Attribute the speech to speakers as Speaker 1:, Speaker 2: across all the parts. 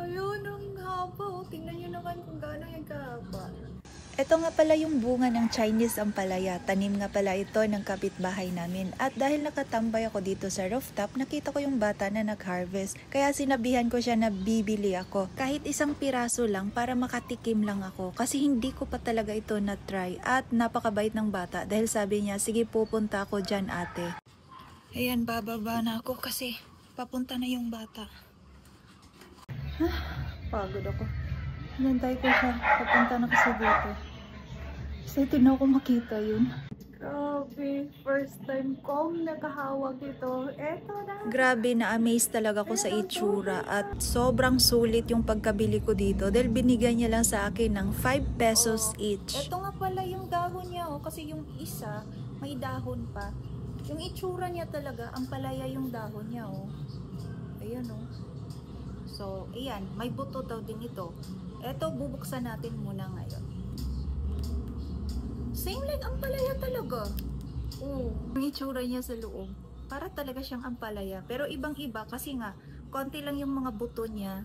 Speaker 1: Ayun, ang haba. Oh. Tingnan nyo naman kung gaano yung kahaba.
Speaker 2: Ito nga pala yung bunga ng Chinese ampalaya. Tanim nga pala ito ng kapitbahay namin. At dahil nakatambay ako dito sa rooftop, nakita ko yung bata na nag-harvest. Kaya sinabihan ko siya na bibili ako. Kahit isang piraso lang para makatikim lang ako. Kasi hindi ko pa talaga ito na-try. At napakabait ng bata dahil sabi niya, sige pupunta ako dyan ate. Ayan, bababa na ako kasi papunta na yung bata. Pagod ako. Hinantay ko siya. Papunta na kasi dito. Excited na ako makita yun.
Speaker 1: Grabe, first time kong nakahawak ito. Eto na.
Speaker 2: Grabe, na-amaze talaga ako sa itsura at sobrang sulit yung pagkabili ko dito dahil binigyan niya lang sa akin ng 5 pesos each.
Speaker 1: Ito nga pala yung dahon niya kasi yung isa may dahon pa. Yung itsura niya talaga, ang palaya yung dahon niya Ayan So, ayan, may buto daw din ito. Ito, bubuksan natin muna ngayon. Same like ampalaya talaga. Ang itsura niya sa loob. Para talaga siyang ampalaya. Pero ibang-iba kasi nga, konti lang yung mga buto niya.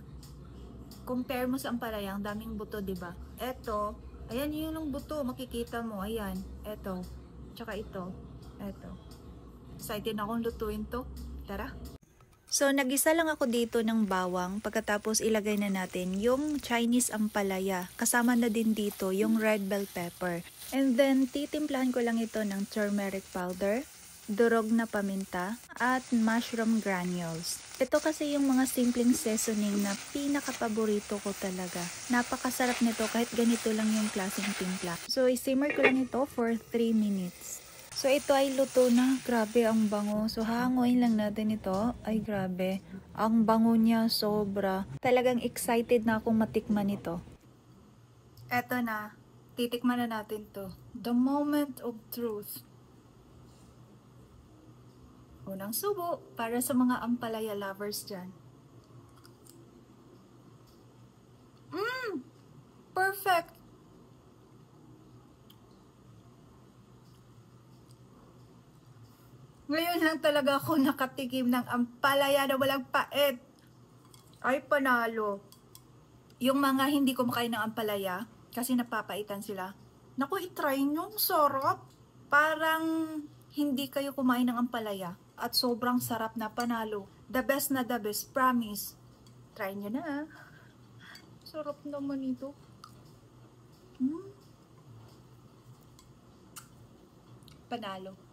Speaker 1: Compare mo sa ampalaya, ang daming buto, diba? Ito, ayan yun yung buto, makikita mo. Ayan, ito. Tsaka ito. Ito. Excited na akong lutuin to. Tara.
Speaker 2: So, nagisa lang ako dito ng bawang pagkatapos ilagay na natin yung Chinese ampalaya. Kasama na din dito yung red bell pepper. And then, titimplahan ko lang ito ng turmeric powder, durog na paminta, at mushroom granules. Ito kasi yung mga simpleng seasoning na pinaka-paborito ko talaga. Napakasarap nito kahit ganito lang yung klaseng timpla. So, isimmer ko lang ito for 3 minutes. So, ito ay luto na. Grabe, ang bango. So, hahanguin lang natin ito. Ay, grabe. Ang bango niya, sobra. Talagang excited na akong matikman ito.
Speaker 1: Eto na. Titikman na natin to. The moment of truth. Unang subo para sa mga ampalaya lovers dyan. Perfect! Ngayon lang talaga ako nakatikim ng ampalaya na walang pait. Ay, panalo. Yung mga hindi kumakain ng ampalaya, kasi napapaitan sila, naku, itry nyo, sarap. Parang hindi kayo kumain ng ampalaya at sobrang sarap na, panalo. The best na the best, promise. Try nyo na. Sarap naman ito. Panalo.